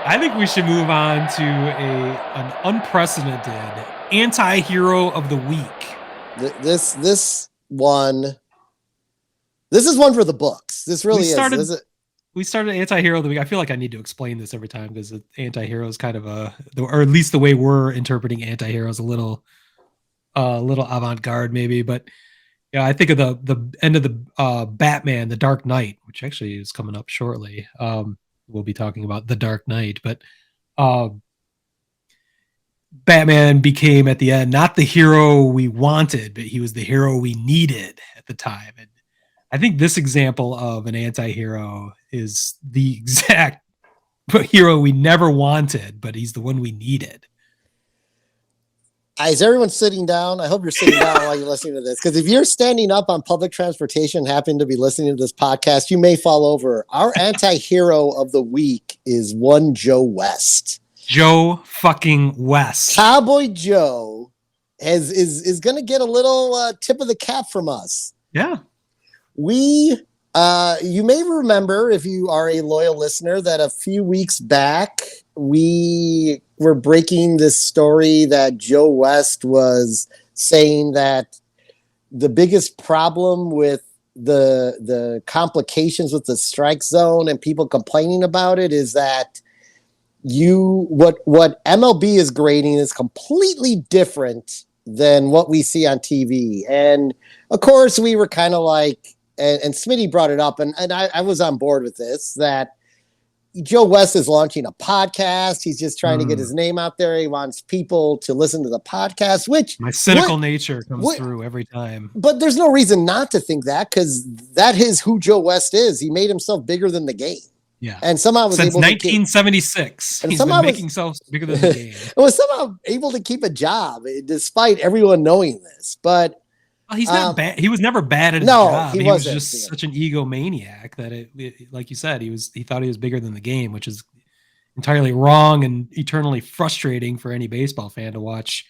I think we should move on to an unprecedented anti-hero of the week. This one, this is one for the books. This We really is. started we started anti-hero of the week. I feel like I need to explain this every time because anti-hero is kind of or at least the way we're interpreting anti-hero is a little avant-garde maybe. But yeah, I think of the end of the Batman, the Dark Knight, which actually is coming up shortly. We'll be talking about the Dark Knight, but um, Batman became at the end not the hero we wanted, but he was the hero we needed at the time. And I think this example of an anti-hero is the exact hero we never wanted, but he's the one we needed. Is everyone sitting down? I hope you're sitting down while you're listening to this. Because if you're standing up on public transportation, happen to be listening to this podcast, you may fall over. Our anti-hero of the week is one Joe West. Joe fucking West. Cowboy Joe is going to get a little tip of the cap from us. Yeah. You may remember, if you are a loyal listener, that a few weeks back we were breaking this story that Joe West was saying that the biggest problem with the complications with the strike zone and people complaining about it is that what MLB is grading is completely different than what we see on TV. And of course we were kind of like, and Smitty brought it up, and I was on board with this, that Joe West is launching a podcast. He's just trying to get his name out there. He wants people to listen to the podcast, which my cynical nature comes through every time. But there's no reason not to think that, because that is who Joe West is. He made himself bigger than the game. Yeah. And somehow was since able 1976. And he's been making himself bigger than the game. Was somehow able to keep a job despite everyone knowing this. But he's not bad. He was never bad at his job. He was just such an egomaniac that it, like you said, he thought he was bigger than the game, which is entirely wrong and eternally frustrating for any baseball fan to watch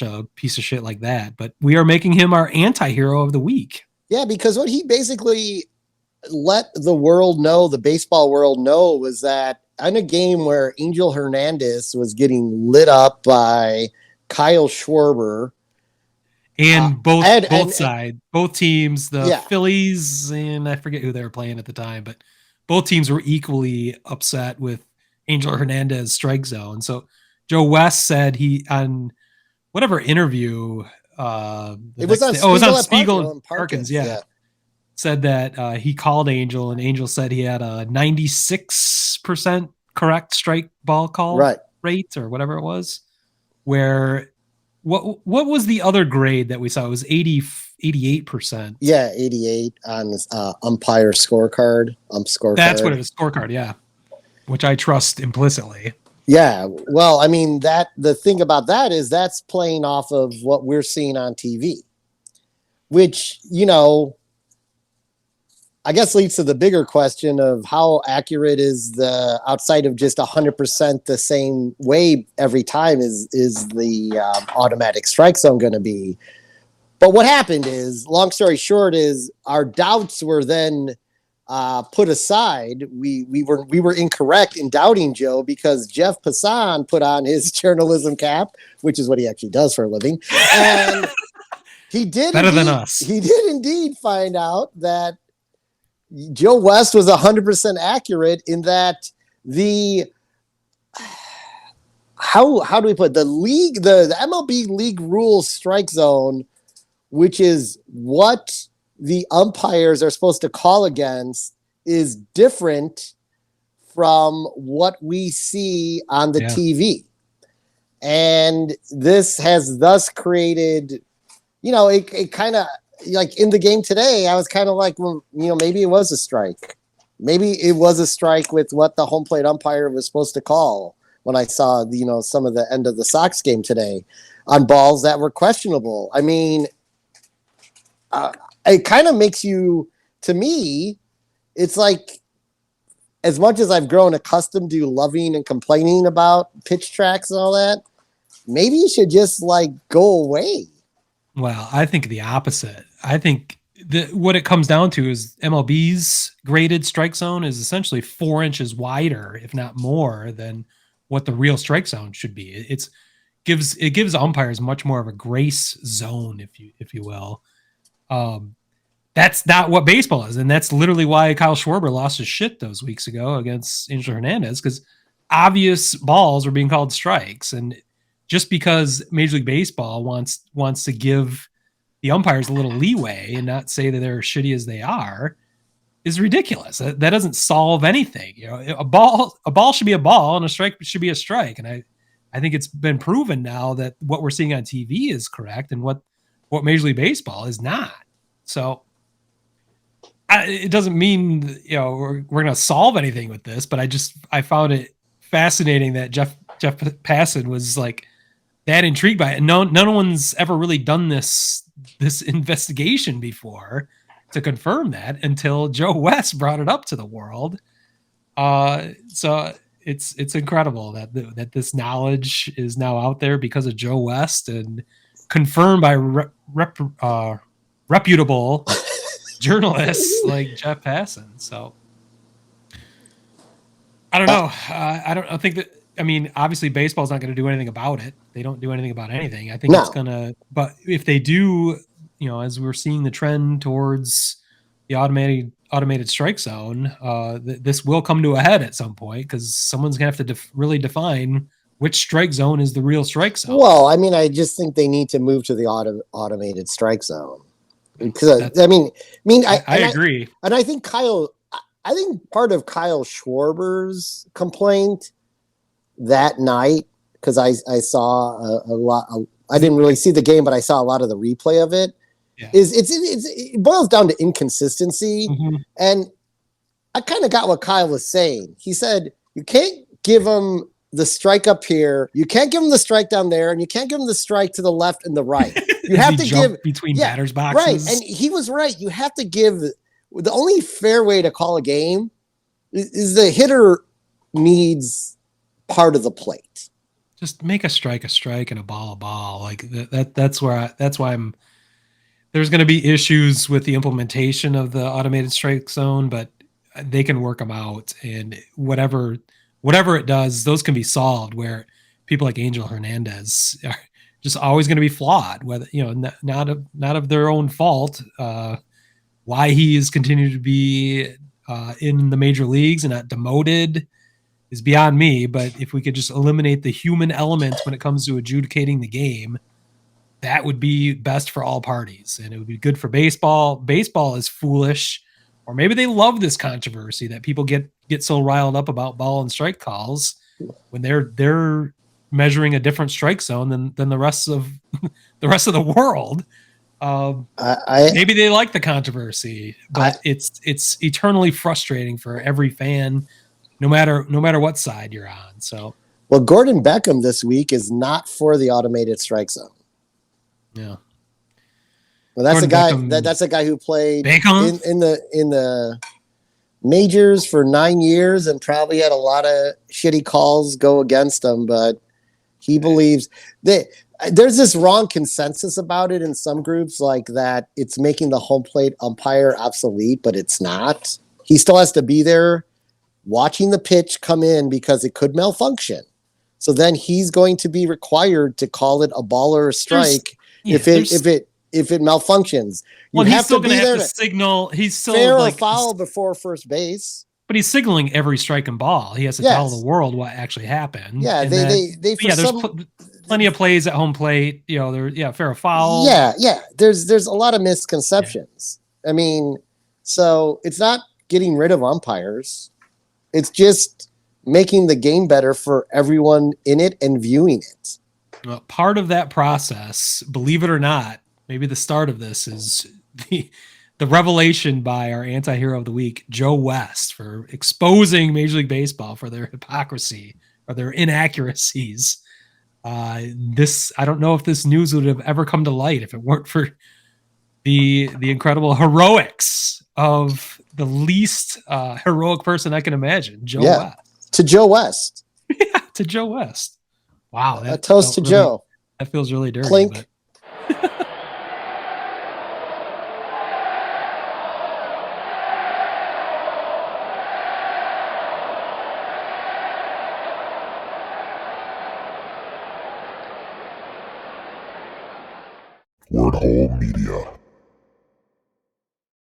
a piece of shit like that. But we are making him our anti-hero of the week. Yeah, because what he basically let the world know, the baseball world know, was that in a game where Angel Hernandez was getting lit up by Kyle Schwarber, and both teams, the Phillies, and I forget who they were playing at the time, but both teams were equally upset with Angel Hernandez strike zone. So Joe West said he, on whatever interview, it was on Spiegel and Parkins, said that he called Angel, and Angel said he had a 96% correct strike ball call rate or whatever it was, where what was the other grade that we saw? It was 88%. Yeah, 88 on umpire scorecard. That's what it is, scorecard, yeah. Which I trust implicitly. Yeah, well, I mean, the thing about that is that's playing off of what we're seeing on TV, which, I guess leads to the bigger question of how accurate is the, outside of just 100% the same way every time, is the automatic strike zone going to be. But what happened is, long story short, is our doubts were then put aside. We were incorrect in doubting Joe, because Jeff Passan put on his journalism cap, which is what he actually does for a living, and he did better than us. He did indeed find out that Joe West was 100% accurate in that how do we put it? The MLB league rules strike zone, which is what the umpires are supposed to call against, is different from what we see on the TV. And this has thus created, it kind of, like in the game today, I was kind of like, well, maybe it was a strike. Maybe it was a strike with what the home plate umpire was supposed to call, when I saw, some of the end of the Sox game today on balls that were questionable. I mean, it kind of makes you, to me, it's like, as much as I've grown accustomed to loving and complaining about pitch tracks and all that, maybe you should just go away. Well, I think the opposite. I think what it comes down to is MLB's graded strike zone is essentially 4 inches wider, if not more, than what the real strike zone should be. It gives umpires much more of a grace zone, if you will. That's not what baseball is, and that's literally why Kyle Schwarber lost his shit those weeks ago against Angel Hernandez, because obvious balls were being called strikes, and just because Major League Baseball wants to give the umpires a little leeway and not say that they're shitty as they are is ridiculous. That doesn't solve anything. You know, a ball should be a ball and a strike should be a strike. And I think it's been proven now that what we're seeing on TV is correct and what Major League Baseball is not. So it doesn't mean, you know, we're going to solve anything with this, but I found it fascinating that Jeff Passan was like that intrigued by it. And no one's ever really done this investigation before to confirm that until Joe West brought it up to the world. So it's incredible that this knowledge is now out there because of Joe West and confirmed by reputable journalists like Jeff Passan. So I don't know. I think that. I mean, obviously, baseball's not going to do anything about it. They don't do anything about anything. I think it's going to. But if they do, you know, as we're seeing the trend towards the automated strike zone, this will come to a head at some point because someone's going to have to really define which strike zone is the real strike zone. Well, I mean, I just think they need to move to the automated strike zone because I agree, and I think I think part of Kyle Schwarber's complaint that night, because I saw a lot. I didn't really see the game, but I saw a lot of the replay of it. Yeah. It boils down to inconsistency, and I kind of got what Kyle was saying. He said you can't give him the strike up here, you can't give him the strike down there, and you can't give him the strike to the left and the right. You have to give between batters boxes, right? And he was right. You have to give. The only fair way to call a game is the hitter needs part of the plate. Just make a strike and a ball. Like that's why there's going to be issues with the implementation of the automated strike zone, but they can work them out, and whatever it does, those can be solved, where people like Angel Hernandez are just always going to be flawed, whether, you know, not of their own fault. Why he is continued to be in the major leagues and not demoted is beyond me. But if we could just eliminate the human element when it comes to adjudicating the game, that would be best for all parties, and it would be good for baseball. Baseball is foolish, or maybe they love this controversy that people get so riled up about ball and strike calls when they're measuring a different strike zone than the rest of the world. Maybe they like the controversy, but it's eternally frustrating for every fan, no matter what side you're on. So, well, Gordon Beckham this week is not for the automated strike zone. Yeah. Well, that's a guy. That's a guy who played in the majors for 9 years and probably had a lot of shitty calls go against him, but he believes that. There's this wrong consensus about it in some groups, like that it's making the home plate umpire obsolete, but it's not. He still has to be there watching the pitch come in because it could malfunction. So then he's going to be required to call it a ball or a strike if it malfunctions. Well, he's still going to have to signal. He's still fair or foul before first base. But he's signaling every strike and ball. He has to tell the world what actually happened. Yeah, there's plenty of plays at home plate. You know, fair or foul. Yeah. There's a lot of misconceptions. Yeah. I mean, so it's not getting rid of umpires. It's just making the game better for everyone in it and viewing it. Well, part of that process, believe it or not, maybe the start of this is the revelation by our anti-hero of the week, Joe West, for exposing Major League Baseball for their hypocrisy or their inaccuracies. I don't know if this news would have ever come to light if it weren't for the incredible heroics of the least heroic person I can imagine, Joe West. To Joe West. Yeah, to Joe West. Wow. A toast to Joe. That feels really dirty. Clink. Wordhole Media.